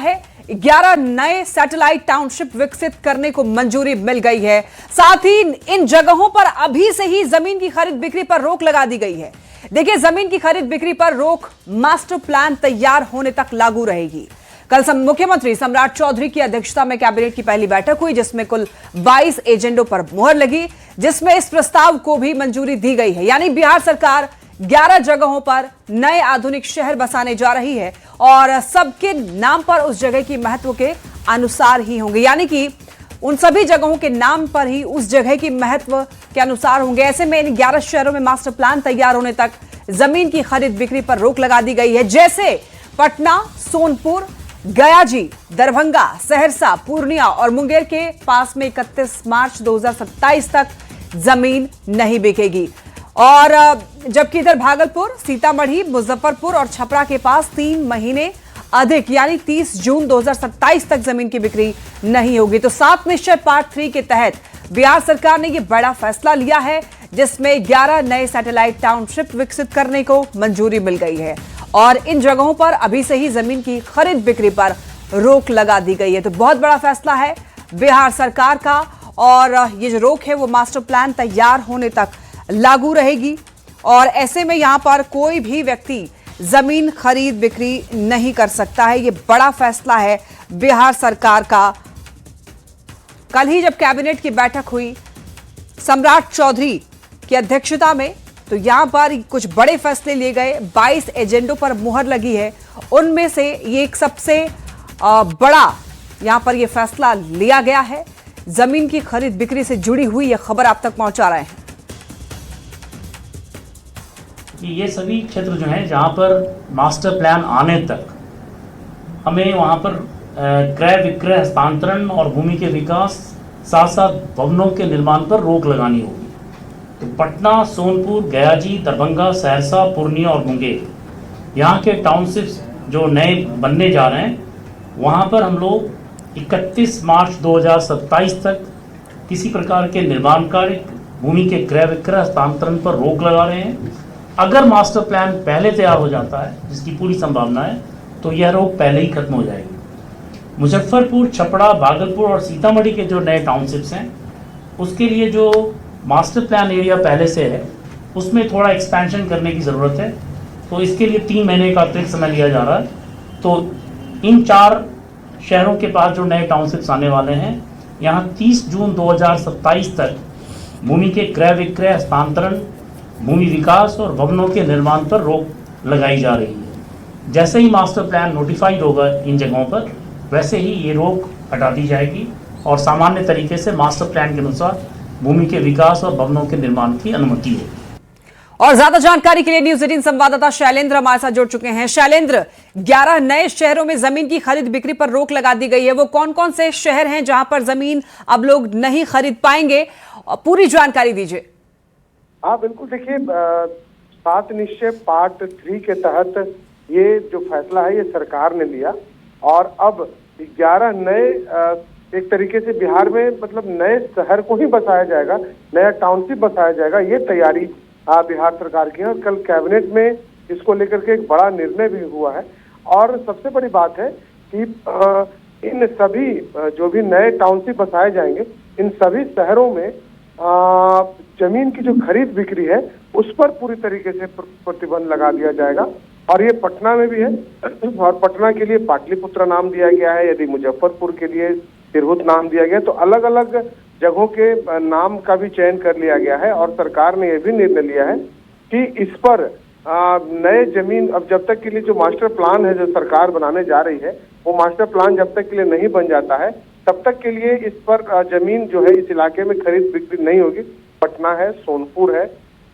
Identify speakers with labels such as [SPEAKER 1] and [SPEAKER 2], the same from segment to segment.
[SPEAKER 1] है, 11 नए satellite township विकसित करने को मंजूरी मिल गई है। साथ ही इन जगहों पर अभी से ही जमीन की खरीद बिक्री पर रोक लगा दी गई है। देखिए, जमीन की खरीद बिक्री पर रोक मास्टर प्लान तैयार होने तक लागू रहेगी। कल मुख्यमंत्री सम्राट चौधरी की अध्यक्षता में कैबिनेट की पहली बैठक हुई, जिसमें कुल 22 एजेंडों पर मुहर लगी, जिसमें इस प्रस्ताव को भी मंजूरी दी गई है। यानी बिहार सरकार 11 जगहों पर नए आधुनिक शहर बसाने जा रही है और सबके नाम पर उस जगह की महत्व के अनुसार ही होंगे। यानी कि उन सभी जगहों के नाम पर ही उस जगह की महत्व के अनुसार होंगे। ऐसे में इन 11 शहरों में मास्टर प्लान तैयार होने तक जमीन की खरीद बिक्री पर रोक लगा दी गई है। जैसे पटना, सोनपुर, गयाजी, दरभंगा, सहरसा, पूर्णिया और मुंगेर के पास में 31 मार्च 2027 तक जमीन नहीं बिकेगी। और जबकि इधर भागलपुर, सीतामढ़ी, मुजफ्फरपुर और छपरा के पास 3 महीने अधिक यानी 30 जून 2027 तक जमीन की बिक्री नहीं होगी। तो 7 निश्चय पार्ट 3 के तहत बिहार सरकार ने यह बड़ा फैसला लिया है, जिसमें 11 नए सैटेलाइट टाउनशिप विकसित करने को मंजूरी मिल गई है और इन जगहों पर अभी से ही जमीन की खरीद बिक्री पर रोक लगा दी गई है। तो बहुत बड़ा फैसला है बिहार सरकार का और ये जो रोक है वो मास्टर प्लान तैयार होने तक लागू रहेगी। और ऐसे में यहां पर कोई भी व्यक्ति जमीन खरीद बिक्री नहीं कर सकता है। ये बड़ा फैसला है बिहार सरकार का। कल ही जब कैबिनेट की बैठक हुई सम्राट चौधरी की अध्यक्षता में, तो यहां पर कुछ बड़े फैसले लिए गए। 22 एजेंडों पर मुहर लगी है। उनमें से ये एक सबसे बड़ा यहां पर यह फैसला लिया गया है। जमीन की खरीद बिक्री से जुड़ी हुई यह खबर आप तक पहुंचा रहे हैं।
[SPEAKER 2] ये सभी क्षेत्र जो हैं जहां पर मास्टर प्लान आने तक हमें वहां पर क्रय विक्रय, हस्तांतरण और भूमि के विकास, साथ साथ भवनों के निर्माण पर रोक लगानी होगी। तो पटना, सोनपुर, गयाजी, दरभंगा, सहरसा, पूर्णिया और मुंगेर, यहाँ के टाउनशिप्स जो नए बनने जा रहे हैं, वहाँ पर हम लोग 31 मार्च 2027 तक किसी प्रकार के निर्माण कार्य, भूमि के क्रय विक्रय, हस्तांतरण पर रोक लगा रहे हैं। अगर मास्टर प्लान पहले तैयार हो जाता है, जिसकी पूरी संभावना है, तो यह रोक पहले ही खत्म हो जाएगी। मुजफ्फरपुर, छपरा, भागलपुर और सीतामढ़ी के जो नए टाउनशिप्स हैं, उसके लिए जो मास्टर प्लान एरिया पहले से है, उसमें थोड़ा एक्सपेंशन करने की ज़रूरत है। तो इसके लिए 3 महीने का अतिरिक्त समय लिया जा रहा है। तो इन 4 शहरों के पास जो नए टाउनशिप्स आने वाले हैं, यहाँ 30 जून 2027 तक भूमि के क्रय विक्रय, हस्तांतरण, भूमि विकास और भवनों के निर्माण पर रोक लगाई जा रही है। जैसे ही मास्टर प्लान नोटिफाइड होगा इन जगहों पर, वैसे ही ये रोक हटा दी जाएगी और सामान्य तरीके से मास्टर प्लान के अनुसार भूमि के विकास और भवनों के निर्माण की अनुमति होगी।
[SPEAKER 1] और ज्यादा जानकारी के लिए न्यूज 18 संवाददाता शैलेंद्र हमारे साथ जुड़ चुके हैं। शैलेंद्र, 11 नए शहरों में जमीन की खरीद बिक्री पर रोक लगा दी गई है। वो कौन कौन से शहर हैं जहां पर जमीन अब लोग नहीं खरीद पाएंगे? पूरी जानकारी दीजिए।
[SPEAKER 3] हाँ बिल्कुल, देखिए 7 निश्चय पार्ट 3 के तहत ये जो फैसला है ये सरकार ने लिया और अब 11 नए एक तरीके से बिहार में मतलब नए शहर को ही बसाया जाएगा, नया टाउनशिप बसाया जाएगा। ये तैयारी बिहार सरकार की है और कल कैबिनेट में इसको लेकर के एक बड़ा निर्णय भी हुआ है। और सबसे बड़ी बात है कि इन सभी जो भी नए टाउनशिप बसाए जाएंगे, इन सभी शहरों में जमीन की जो खरीद बिक्री है उस पर पूरी तरीके से प्रतिबंध लगा दिया जाएगा। और ये पटना में भी है और पटना के लिए पाटलिपुत्र नाम दिया गया है, यदि मुजफ्फरपुर के लिए तिरहुत नाम दिया गया। तो अलग अलग जगहों के नाम का भी चयन कर लिया गया है और सरकार ने यह भी निर्णय लिया है कि इस पर नए जमीन, अब जब तक के लिए जो मास्टर प्लान है जो सरकार बनाने जा रही है, वो मास्टर प्लान जब तक के लिए नहीं बन जाता है, तब तक के लिए इस पर जमीन जो है इस इलाके में खरीद बिक्री नहीं होगी। पटना है, सोनपुर है,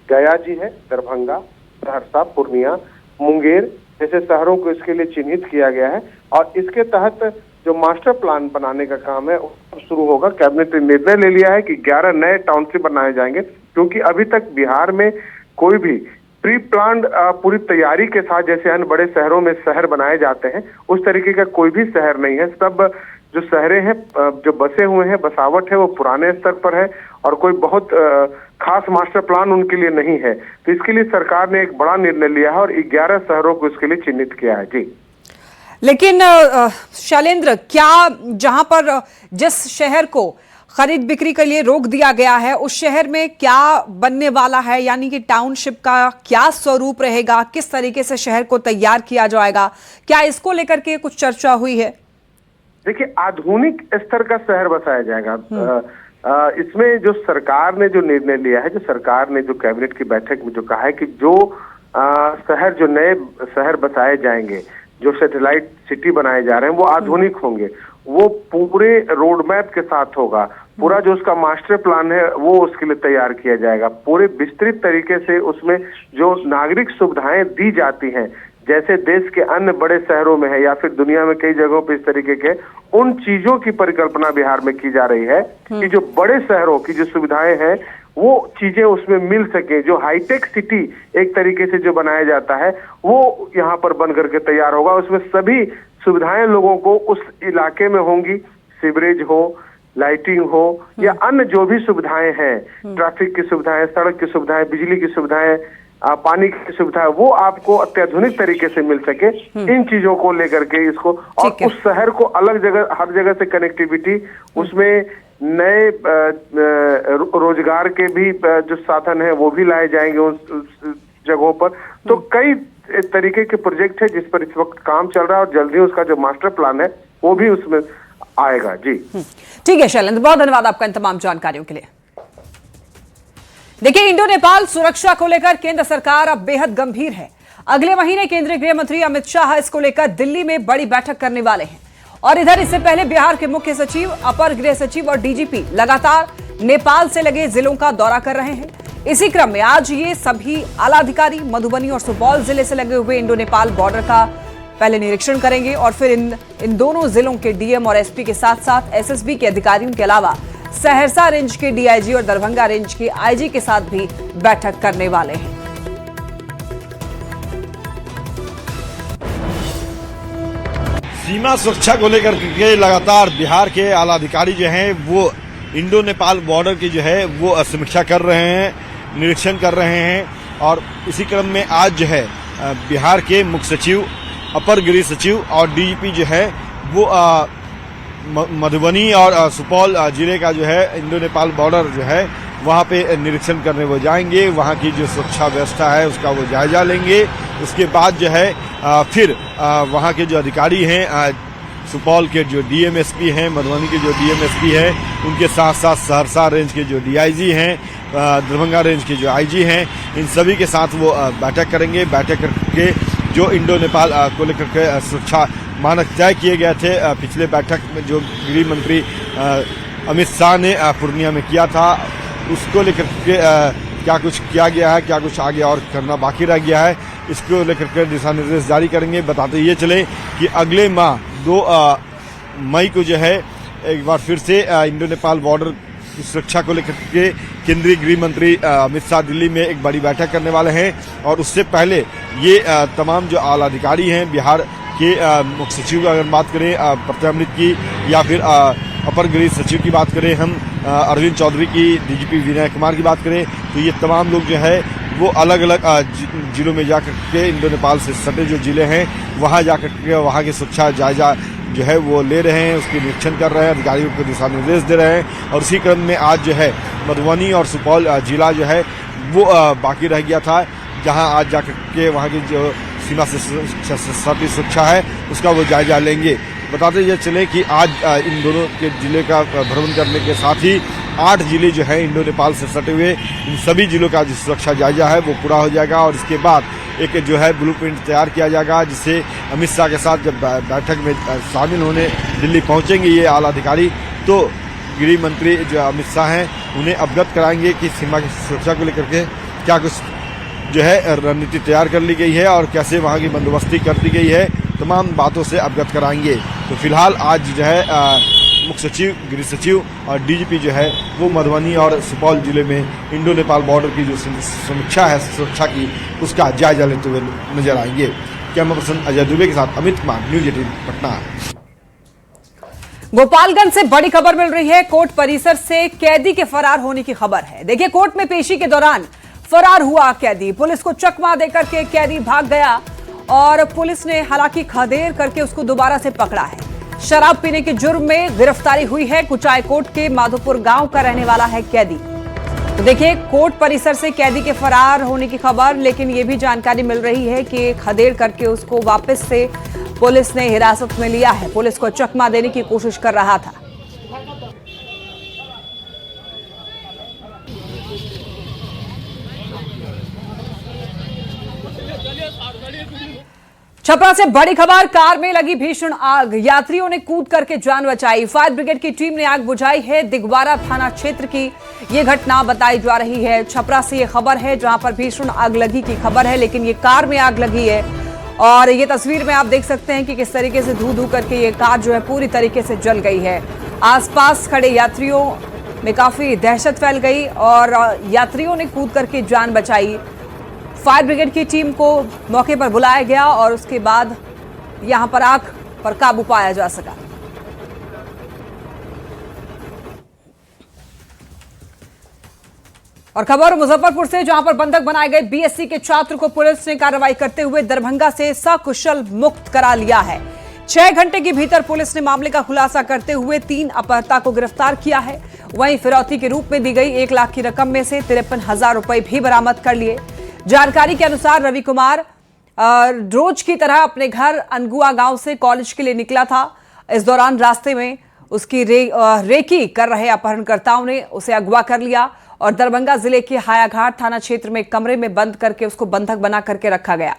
[SPEAKER 3] गयाजी है, दरभंगा, सहरसा, पूर्णिया, मुंगेर जैसे शहरों को इसके लिए चिन्हित किया गया है और इसके तहत जो मास्टर प्लान बनाने का काम है शुरू होगा। कैबिनेट ने निर्णय ले लिया है कि 11 नए टाउनशिप बनाए जाएंगे, क्योंकि अभी तक बिहार में कोई भी प्री प्लान्ड पूरी तैयारी के साथ जैसे अन्य बड़े शहरों में शहर बनाए जाते हैं, उस तरीके का कोई भी शहर नहीं है। सब जो शहरें हैं जो बसे हुए हैं, बसावट है वो पुराने स्तर पर है और कोई बहुत खास मास्टर प्लान उनके लिए नहीं है। तो इसके लिए सरकार ने एक बड़ा निर्णय लिया है और 11 शहरों को इसके लिए चिन्हित किया है। जी
[SPEAKER 1] लेकिन शैलेंद्र, क्या जहां पर जिस शहर को खरीद बिक्री के लिए रोक दिया गया है उस शहर में क्या बनने वाला है, यानी कि टाउनशिप का क्या स्वरूप रहेगा, किस तरीके से शहर को तैयार किया जाएगा, क्या इसको लेकर के कुछ चर्चा हुई है?
[SPEAKER 3] देखिए, आधुनिक स्तर का शहर बसाया जाएगा। इसमें जो सरकार ने जो निर्णय लिया है, जो सरकार ने जो कैबिनेट की बैठक में जो कहा है कि जो शहर, जो नए शहर बसाए जाएंगे, जो सैटेलाइट सिटी बनाए जा रहे हैं वो आधुनिक होंगे, वो पूरे रोड मैप के साथ होगा। पूरा जो उसका मास्टर प्लान है वो उसके लिए तैयार किया जाएगा। पूरे विस्तृत तरीके से उसमें जो नागरिक सुविधाएं दी जाती हैं, जैसे देश के अन्य बड़े शहरों में है या फिर दुनिया में कई जगहों पर इस तरीके के, उन चीजों की परिकल्पना बिहार में की जा रही है कि जो बड़े शहरों की जो सुविधाएं हैं वो चीजें उसमें मिल सके। जो हाईटेक सिटी एक तरीके से जो बनाया जाता है वो यहाँ पर बन करके तैयार होगा। उसमें सभी सुविधाएं लोगों को उस इलाके में होंगी, सीवरेज हो, लाइटिंग हो या अन्य जो भी सुविधाएं हैं, ट्रैफिक की सुविधाएं, सड़क की सुविधाएं, बिजली की सुविधाएं, पानी की सुविधा, वो आपको अत्याधुनिक तरीके से मिल सके। इन चीजों को लेकर के इसको, और उस शहर को अलग जगह, हर जगह से कनेक्टिविटी, उसमें नए रोजगार के भी जो साधन है वो भी लाए जाएंगे उस जगहों पर। तो कई तरीके के प्रोजेक्ट है जिस पर इस वक्त काम चल रहा है और जल्दी उसका जो मास्टर प्लान है वो भी उसमें आएगा। जी
[SPEAKER 1] ठीक है शैलेंद्र, बहुत धन्यवाद आपका इन तमाम जानकारियों के लिए। देखिए, इंडो नेपाल सुरक्षा को लेकर केंद्र सरकार अब बेहद गंभीर है। अगले महीने केंद्रीय गृह मंत्री अमित शाह इसको लेकर दिल्ली में बड़ी बैठक करने वाले हैं। और इधर इससे पहले बिहार के मुख्य सचिव, अपर गृह सचिव और डीजीपी लगातार नेपाल से लगे जिलों का दौरा कर रहे हैं। इसी क्रम में आज ये सभी आला अधिकारी मधुबनी और सुपौल जिले से लगे हुए इंडो नेपाल बॉर्डर का पहले निरीक्षण करेंगे और फिर इन दोनों जिलों के डीएम और एसपी के साथ साथ एसएसबी के अधिकारियों के अलावा सहरसा रेंज के डीआईजी और दरभंगा रेंज के आईजी के साथ भी बैठक करने वाले हैं।
[SPEAKER 4] सीमा सुरक्षा को लेकर के लगातार बिहार के आला अधिकारी जो हैं वो इंडो नेपाल बॉर्डर की जो है वो समीक्षा कर रहे हैं, निरीक्षण कर रहे हैं। और इसी क्रम में आज जो है बिहार के मुख्य सचिव, अपर गृह सचिव और डीजीपी जो है वो मधुबनी और सुपौल जिले का जो है इंडो नेपाल बॉर्डर जो है वहाँ पे निरीक्षण करने वो जाएंगे। वहाँ की जो सुरक्षा व्यवस्था है उसका वो जायजा लेंगे। उसके बाद जो है फिर वहाँ के जो अधिकारी हैं, सुपौल के जो डीएमएसपी हैं, मधुबनी के जो डीएमएसपी हैं, उनके साथ साथ सहरसा रेंज के जो डीआईजी हैं, दरभंगा रेंज के जो आईजी हैं, इन सभी के साथ वो बैठक करेंगे। बैठक करके जो इंडो नेपाल को लेकर के सुरक्षा मानक तय किए गए थे, पिछले बैठक में जो गृह मंत्री अमित शाह ने पूर्णिया में किया था, उसको लेकर के क्या कुछ किया गया है, क्या कुछ आगे और करना बाकी रह गया है, इसको लेकर के दिशा निर्देश जारी करेंगे। बताते ये चले कि अगले माह 2 मई को जो है एक बार फिर से इंडो नेपाल बॉर्डर की सुरक्षा को लेकर के केंद्रीय गृह मंत्री अमित शाह दिल्ली में एक बड़ी बैठक करने वाले हैं। और उससे पहले ये तमाम जो आला अधिकारी हैं, बिहार के मुख्य सचिव अगर बात करें प्रत्यामृत की, या फिर अपर गृह सचिव की बात करें हम, अरविंद चौधरी की, डीजीपी विनय कुमार की बात करें, तो ये तमाम लोग जो है वो अलग अलग जिलों में जाकर के इंडो नेपाल से सटे जो जिले हैं वहाँ जाकर के वहाँ की सुरक्षा जायजा जो है वो ले रहे हैं, उसके निरीक्षण कर रहे हैं, अधिकारियों को दिशा निर्देश दे रहे हैं। और इसी क्रम में आज जो है मधुबनी और सुपौल जिला जो है वो बाकी रह गया था, जहां आज जाकर के वहां की जो सीमा से सटी सुरक्षा है उसका वो जायजा लेंगे। बताते ये चले कि आज इन दोनों के जिले का भ्रमण करने के साथ ही 8 जिले जो है इंडो नेपाल से सटे हुए, इन सभी जिलों का जो सुरक्षा जायजा है वो पूरा हो जाएगा। और इसके बाद एक जो है ब्लूप्रिंट तैयार किया जाएगा, जिससे अमित शाह के साथ जब बैठक में शामिल होने दिल्ली पहुंचेंगे ये आला अधिकारी, तो गृह मंत्री जो अमित शाह हैं उन्हें अवगत कराएंगे कि सीमा की सुरक्षा को लेकर के क्या कुछ जो है रणनीति तैयार कर ली गई है और कैसे वहाँ की बंदोबस्ती कर दी गई है, तमाम बातों से अवगत कराएंगे। तो फिलहाल आज जो है मुख्य सचिव, गृह सचिव और डीजीपी जो है वो मधुबनी और सुपौल जिले में इंडो नेपाल बॉर्डर की जो समीक्षा है सुरक्षा की, उसका जायजा लेते हुए नजर आएंगे। कैमरा पर्सन अजय दुबे के साथ अमित कुमार, न्यूज 18 पटना।
[SPEAKER 1] गोपालगंज से बड़ी खबर मिल रही है। कोर्ट परिसर से कैदी के फरार होने की खबर है। देखिए, कोर्ट में पेशी के दौरान फरार हुआ कैदी, पुलिस को चकमा देकर के कैदी भाग गया और पुलिस ने हालांकि खदेड़ करके उसको दोबारा से पकड़ा है। शराब पीने के जुर्म में गिरफ्तारी हुई है। कुचायकोट के माधोपुर गांव का रहने वाला है कैदी। तो देखिए, कोर्ट परिसर से कैदी के फरार होने की खबर, लेकिन यह भी जानकारी मिल रही है कि खदेड़ करके उसको वापस से पुलिस ने हिरासत में लिया है। पुलिस को चकमा देने की कोशिश कर रहा था। छपरा से बड़ी खबर, कार में लगी भीषण आग, यात्रियों ने कूद करके जान बचाई। फायर ब्रिगेड की टीम ने आग बुझाई है। दिगवारा थाना क्षेत्र की यह घटना बताई जा रही है। छपरा से यह खबर है जहां पर भीषण आग लगी की खबर है, लेकिन ये कार में आग लगी है। और ये तस्वीर में आप देख सकते हैं कि किस तरीके से धू धू करके ये कार जो है पूरी तरीके से जल गई है। आसपास खड़े यात्रियों में काफी दहशत फैल गई और यात्रियों ने कूद करके जान बचाई। फायर ब्रिगेड की टीम को मौके पर बुलाया गया और उसके बाद यहां पर आग पर काबू पाया जा सका। और खबर मुजफ्फरपुर से, जहां पर बंधक बनाए गए बीएससी के छात्र को पुलिस ने कार्रवाई करते हुए दरभंगा से सकुशल मुक्त करा लिया है। 6 घंटे के भीतर पुलिस ने मामले का खुलासा करते हुए 3 अपहर्ता को गिरफ्तार किया है। वहीं फिरौती के रूप में दी गई 1 लाख की रकम में से 53,000 रुपए भी बरामद कर लिए। जानकारी के अनुसार रवि कुमार रोज की तरह अपने घर अनगुआ गांव से कॉलेज के लिए निकला था। इस दौरान रास्ते में उसकी रेकी कर रहे अपहरणकर्ताओं ने उसे अगवा कर लिया और दरभंगा जिले के हायाघाट थाना क्षेत्र में कमरे में बंद करके उसको बंधक बना करके रखा गया।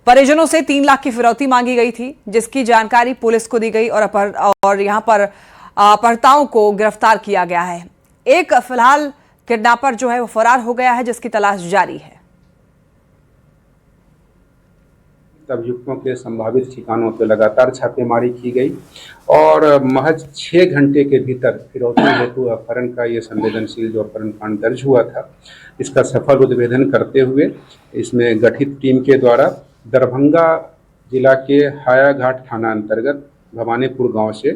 [SPEAKER 1] परिजनों से 3 लाख की फिरौती मांगी गई थी, जिसकी जानकारी पुलिस को दी गई और यहां पर अपहर्ताओं को गिरफ्तार किया गया है। एक फिलहाल किडनैपर जो है वो फरार हो गया है, जिसकी तलाश जारी है।
[SPEAKER 5] अभियुक्तों के संभावित ठिकानों पर लगातार छापेमारी की गई और महज 6 घंटे के भीतर फिरौती हेतु अपहरण का ये संवेदनशील जो अपहरण कांड दर्ज हुआ था, इसका सफल उद्भेदन करते हुए इसमें गठित टीम के द्वारा दरभंगा जिला के हायाघाट थाना अंतर्गत भवानीपुर गांव से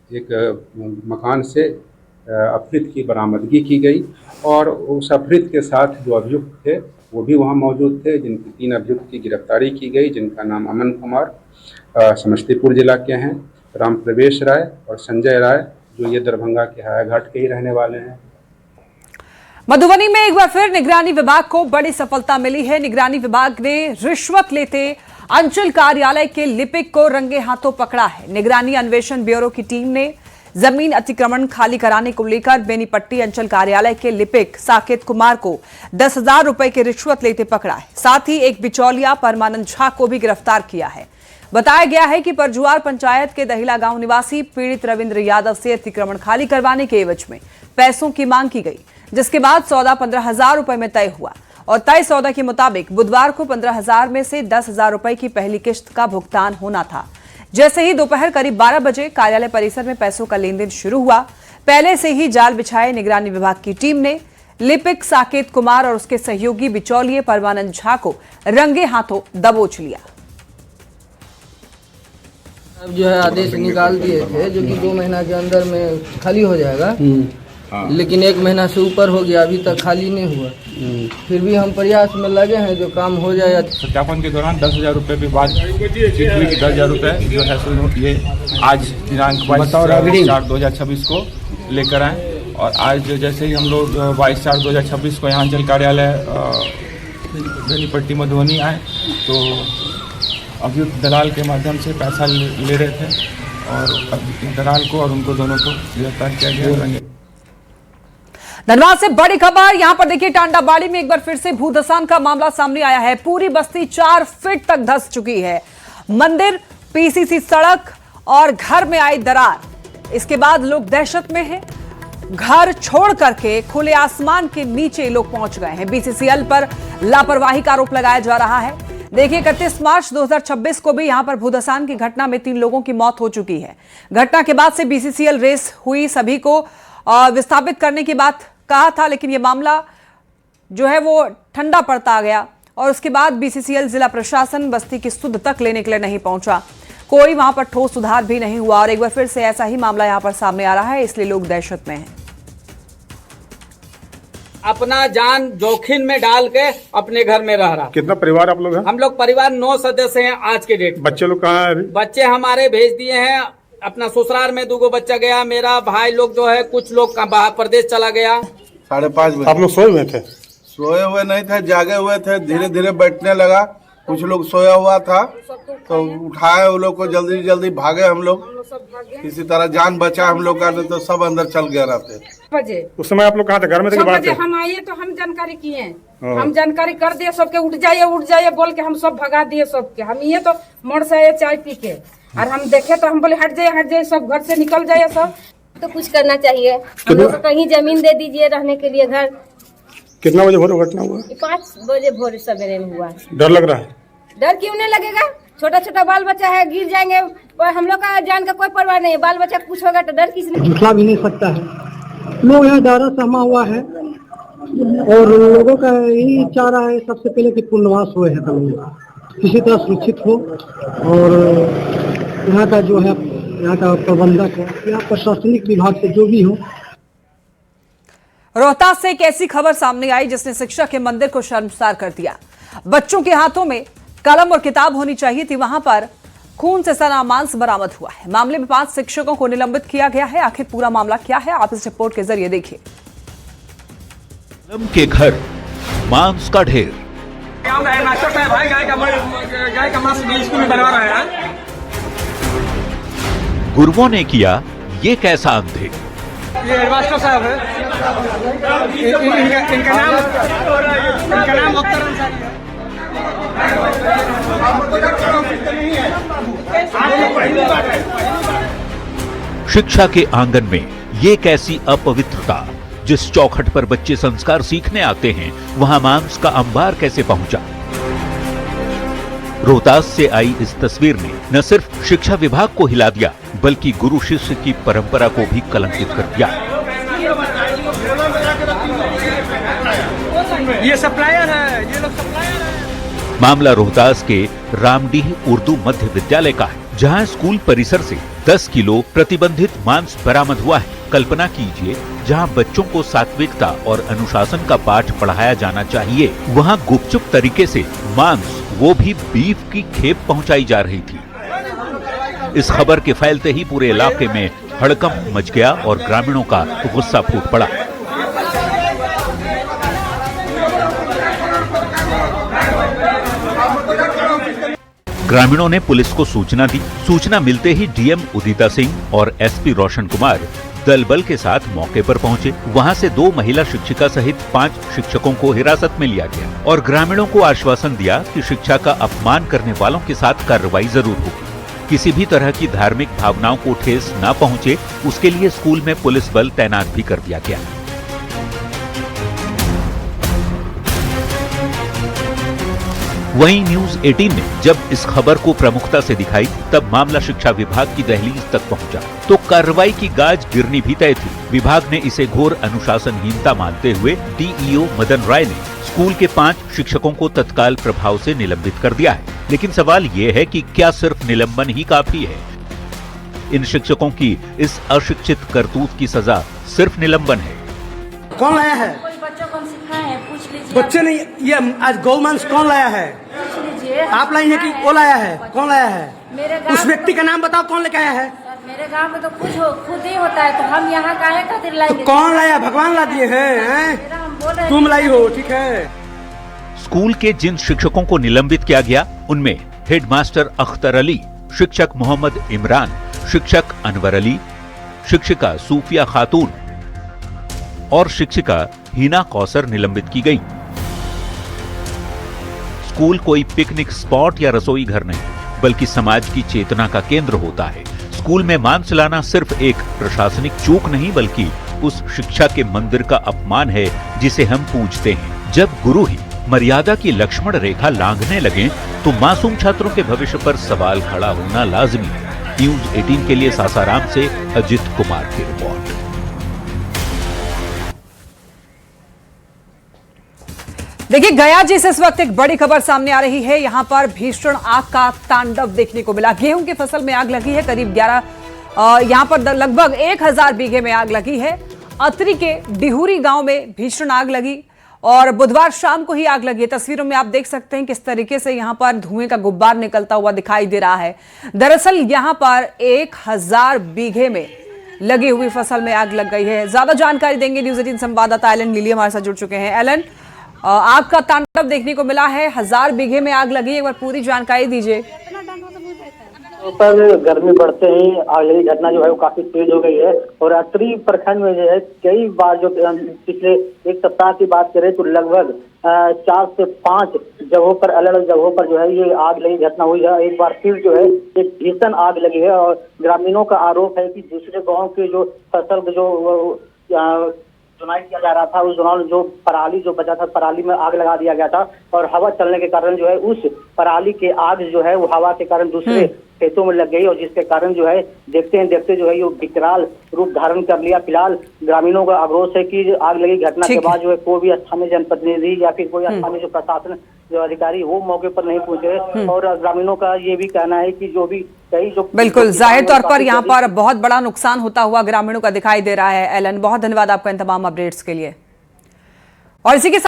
[SPEAKER 5] एक मकान से अफरीद की बरामदगी की गई और उस अफरीद के साथ जो अभियुक्त थे वो भी वहाँ मौजूद थे, जिनकी 3 अभियुक्त की गिरफ्तारी की गई, जिनका नाम अमन कुमार समस्तीपुर जिला के हैं, राम प्रवेश राय और संजय राय जो ये दरभंगा के हायाघाट के ही रहने वाले हैं।
[SPEAKER 1] मधुबनी में एक बार फिर निगरानी विभाग को बड़ी सफलता मिली है। निगरानी विभाग ने रिश्वत लेते अंचल कार्यालय के लिपिक को रंगे हाथों पकड़ा है। निगरानी अन्वेषण ब्यूरो की टीम ने जमीन अतिक्रमण खाली कराने को लेकर बेनीपट्टी अंचल कार्यालय के लिपिक साकेत कुमार को 10,000 रुपए की रिश्वत लेते पकड़ा है। साथ ही एक बिचौलिया परमानंद झा को भी गिरफ्तार किया है। बताया गया है कि परजुआर पंचायत के दहिला गांव निवासी पीड़ित रविंद्र यादव से अतिक्रमण खाली करवाने के एवज में पैसों की मांग की गई, जिसके बाद सौदा 15,000 रुपए में तय हुआ और तय सौदा के मुताबिक बुधवार को 15,000 में से 10,000 रुपए की पहली किश्त का भुगतान होना था। जैसे ही दोपहर करीब 12 बजे कार्यालय परिसर में पैसों का लेन देन शुरू हुआ, पहले से ही जाल बिछाए निगरानी विभाग की टीम ने लिपिक साकेत कुमार और उसके सहयोगी बिचौलिए परमानंद झा को रंगे हाथों दबोच लिया।
[SPEAKER 6] अब जो है आदेश निकाल दिए थे जो कि 2 महीना के अंदर में खाली हो जाएगा, लेकिन 1 महीना से ऊपर हो गया, अभी तक खाली नहीं हुआ। फिर भी हम प्रयास में लगे हैं जो काम हो जाए।
[SPEAKER 7] सत्यापन के दौरान 10,000 रुपये के बाद 10,000 रुपये जो है ये आज दिनांक 22/4/2026 को लेकर आए और आज जैसे ही हम लोग 22/4/2026 को यहाँ अंचल कार्यालय बेनीपट्टी मधुबनी आए तो अभियुक्त दलाल के माध्यम से पैसा ले रहे थे और दलाल को और उनको दोनों को गिरफ्तार किया गया।
[SPEAKER 1] धनबाद से बड़ी खबर, यहां पर देखिए टांडाबाड़ी में एक बार फिर से भूधसान का मामला सामने आया है। पूरी बस्ती 4 फीट तक धंस चुकी है। मंदिर, पीसीसी सड़क और घर में आई दरार। इसके बाद लोग दहशत में हैं। घर छोड़ करके खुले आसमान के नीचे लोग पहुंच गए हैं। बीसीसीएल पर लापरवाही का आरोप लगाया जा रहा है। देखिए 31 मार्च 2026 को भी यहां पर भूधसान की घटना में 3 लोगों की मौत हो चुकी है। घटना के बाद से बीसीसीएल रेस हुई, सभी को विस्थापित करने की बात कहा था, लेकिन यह मामला जो है वो ठंडा पड़ता गया और उसके बाद बीसीसीएल जिला प्रशासन बस्ती की सुध तक लेने के लिए नहीं पहुंचा। कोई वहां पर ठोस सुधार भी नहीं हुआ और एक बार फिर से ऐसा ही मामला यहां पर सामने आ रहा है, इसलिए लोग दहशत में हैं।
[SPEAKER 8] अपना जान जोखिम में डाल के अपने घर में रह रहा।
[SPEAKER 9] कितना परिवार आप लोग हैं?
[SPEAKER 8] हम लोग परिवार 9 सदस्य हैं आज के डेट।
[SPEAKER 9] बच्चे लोग कहाँ हैं?
[SPEAKER 8] बच्चे हमारे भेज दिए हैं अपना ससुराल में, 2 बच्चा गया। मेरा भाई लोग जो है कुछ लोग बाहर प्रदेश चला गया।
[SPEAKER 9] 5:30 बजे। आप लोग सोए हुए थे?
[SPEAKER 10] सोए हुए नहीं थे, जागे हुए थे। धीरे धीरे बैठने लगा, कुछ लोग सोया हुआ था तो उठाए वो लोग को, जल्दी जल्दी भागे हम लोग। किसी तरह जान बचा हम लोग का, तो सब अंदर चल गया रहते।
[SPEAKER 9] बजे उस समय आप लोग कहाँ थे? घर में थे?
[SPEAKER 11] बजे हम आए तो हम जानकारी किए, हम जानकारी कर दिए सबके, उठ जाइए बोल के हम सब भगा दिए सबके। हम ये तो मोड़ से आए चाय पी के, और हम देखे तो हम बोले हट जाइए, सब घर से निकल जाइए सब।
[SPEAKER 12] तो कुछ करना चाहिए, हम लोग को कहीं जमीन दे दीजिए रहने के लिए घर।
[SPEAKER 9] कितना बजे भोर घटना हुआ?
[SPEAKER 12] 5 बजे भोर सवेरे में हुआ।
[SPEAKER 9] डर लग रहा है?
[SPEAKER 12] डर क्यों नहीं लगेगा, छोटा छोटा बाल बच्चा है, गिर जाएंगे। हम लोग का जान का कोई परवाह नहीं है, बाल बच्चा कुछ होगा तो डर किसने?
[SPEAKER 13] झुठला भी नहीं सकता है। लोग यहाँ डर सहमा हुआ है और लोगों का यही चाह रहा है सबसे पहले कि पुनर्वास हुए है तो किसी तरह सुरक्षित हो, और यहाँ का जो है यहाँ का प्रबंधक है या प्रशासनिक विभाग से जो भी हो।
[SPEAKER 1] रोहतास से एक ऐसी खबर सामने आई जिसने शिक्षा के मंदिर को शर्मसार कर दिया। बच्चों के हाथों में कलम और किताब होनी चाहिए थी, वहां पर खून से सना मांस बरामद हुआ है। मामले में 5 शिक्षकों को निलंबित किया गया है। आखिर पूरा मामला क्या है, आप इस रिपोर्ट के जरिए देखिए।
[SPEAKER 14] कलम के घर, मांस का ढेर। गुरुओं ने किया ये कैसा अंधेर?
[SPEAKER 8] ये हेडमास्टर साहब है, इनका नाम अख्तर अंसारी है।
[SPEAKER 14] शिक्षा के आंगन में ये कैसी अपवित्रता? जिस चौखट पर बच्चे संस्कार सीखने आते हैं, वहां मांस का अंबार कैसे पहुंचा? रोहतास से आई इस तस्वीर ने न सिर्फ शिक्षा विभाग को हिला दिया, बल्कि गुरु शिष्य की परंपरा को भी कलंकित कर दिया।
[SPEAKER 8] ये सप्लायर है, ये लोग सप्लायर है।
[SPEAKER 14] मामला रोहतास के रामडीह उर्दू मध्य विद्यालय का है, जहां स्कूल परिसर से 10 किलो प्रतिबंधित मांस बरामद हुआ है। कल्पना कीजिए, जहां बच्चों को सात्विकता और अनुशासन का पाठ पढ़ाया जाना चाहिए, वहां गुपचुप तरीके से मांस, वो भी बीफ की खेप पहुंचाई जा रही थी। इस खबर के फैलते ही पूरे इलाके में हड़कंप मच गया और ग्रामीणों का गुस्सा फूट पड़ा। ग्रामीणों ने पुलिस को सूचना दी। सूचना मिलते ही डीएम उदिता सिंह और एसपी रोशन कुमार दल बल के साथ मौके पर पहुंचे। वहां से 2 महिला शिक्षिका सहित 5 शिक्षकों को हिरासत में लिया गया और ग्रामीणों को आश्वासन दिया कि शिक्षा का अपमान करने वालों के साथ कार्रवाई जरूर होगी। किसी भी तरह की धार्मिक भावनाओं को ठेस न पहुंचे, उसके लिए स्कूल में पुलिस बल तैनात भी कर दिया गया। वहीं न्यूज 18 ने जब इस खबर को प्रमुखता से दिखाई, तब मामला शिक्षा विभाग की दहलीज तक पहुंचा तो कार्रवाई की गाज गिरनी भी तय थी। विभाग ने इसे घोर अनुशासनहीनता मानते हुए डीईओ मदन राय ने स्कूल के 5 शिक्षकों को तत्काल प्रभाव से निलंबित कर दिया है। लेकिन सवाल ये है कि क्या सिर्फ निलंबन ही काफी है? इन शिक्षकों की इस अशिक्षित करतूत की सजा सिर्फ निलंबन है।
[SPEAKER 13] कौन लाया है?
[SPEAKER 12] बच्चों को सिखाए हैं, पूछ लीजिए।
[SPEAKER 13] बच्चे नहीं, ये आज गौमांस कौन लाया है?
[SPEAKER 12] पूछ लीजिए।
[SPEAKER 13] आप लाई है कि वो लाया है? कौन लाया है?
[SPEAKER 12] मेरे गाँव
[SPEAKER 13] उस व्यक्ति का नाम बताओ, कौन लेके आया है?
[SPEAKER 12] मेरे गांव में तो खुद ही होता है, तो हम यहाँ काहे खातिर लाएंगे?
[SPEAKER 13] तो कौन लाया? भगवान ला दिए हैं? तुम लाई हो, ठीक है।
[SPEAKER 14] स्कूल के जिन शिक्षकों को निलंबित किया गया, उनमें हेडमास्टर अख्तर अली, शिक्षक मोहम्मद इमरान, शिक्षक अनवर अली, शिक्षिका सूफिया खातून और शिक्षिका हिना कौसर निलंबित की गई। स्कूल कोई पिकनिक स्पॉट या रसोई घर नहीं, बल्कि समाज की चेतना का केंद्र होता है। स्कूल में मांस लाना सिर्फ एक प्रशासनिक चूक नहीं, बल्कि उस शिक्षा के मंदिर का अपमान है जिसे हम पूजते हैं। जब गुरु ही मर्यादा की लक्ष्मण रेखा लांघने लगे, तो मासूम छात्रों के भविष्य पर सवाल खड़ा होना लाजमी है। न्यूज 18 के लिए सासाराम से अजित कुमार की रिपोर्ट।
[SPEAKER 1] देखिए, गया जी से इस वक्त एक बड़ी खबर सामने आ रही है। यहां पर भीषण आग का तांडव देखने को मिला। गेहूं की फसल में आग लगी है। करीब 11 यहां पर लगभग 1000 बीघे में आग लगी है। अतरी के डिहुरी गांव में भीषण आग लगी और बुधवार शाम को ही आग लगी। तस्वीरों में आप देख सकते हैं किस तरीके से यहां पर धुएं का गुब्बार निकलता हुआ दिखाई दे रहा है। दरअसल यहां पर 1000 बीघे में लगी हुई फसल में आग लग गई है। ज्यादा जानकारी देंगे न्यूज़ 18 संवाददाता एलन नीली हमारे साथ जुड़ चुके हैं। एलन, आग का तांडव देखने को मिला है, 1000 बीघे में आग लगी, एक बार पूरी जानकारी दीजिए।
[SPEAKER 15] पर गर्मी बढ़ते ही आग लगी घटना जो है वो काफी तेज हो गई है और अतरी प्रखंड में जो है कई बार जो पिछले एक सप्ताह की बात करें तो लगभग 4 से 5 जगहों पर अलग अलग जगहों पर जो है ये आग लगी घटना हुई है। एक बार फिर जो है एक भीषण आग लगी है और ग्रामीणों का आरोप है कि दूसरे गाँव के जो फसल जो चुनाई किया जा रहा था उस दौरान जो पराली जो बचा था पराली में आग लगा दिया गया था और हवा चलने के कारण जो है उस पराली के आग जो है वो हवा के कारण दूसरे खेतों में लग गई और जिसके कारण जो है देखते जो है ये विकराल रूप धारण कर लिया। फिलहाल ग्रामीणों का आक्रोश है कि आग लगी घटना के बाद जो है कोई भी स्थानीय जनप्रतिनिधि या फिर कोई स्थानीय जो प्रशासन जो अधिकारी वो मौके पर नहीं पहुंचे और ग्रामीणों का ये भी कहना है कि जो भी कई जो
[SPEAKER 1] बिल्कुल जाहिर तौर पर यहाँ पर बहुत बड़ा नुकसान होता हुआ ग्रामीणों का दिखाई दे रहा है। एलन, बहुत धन्यवाद आपका इन तमाम अपडेट्स के लिए। और इसी के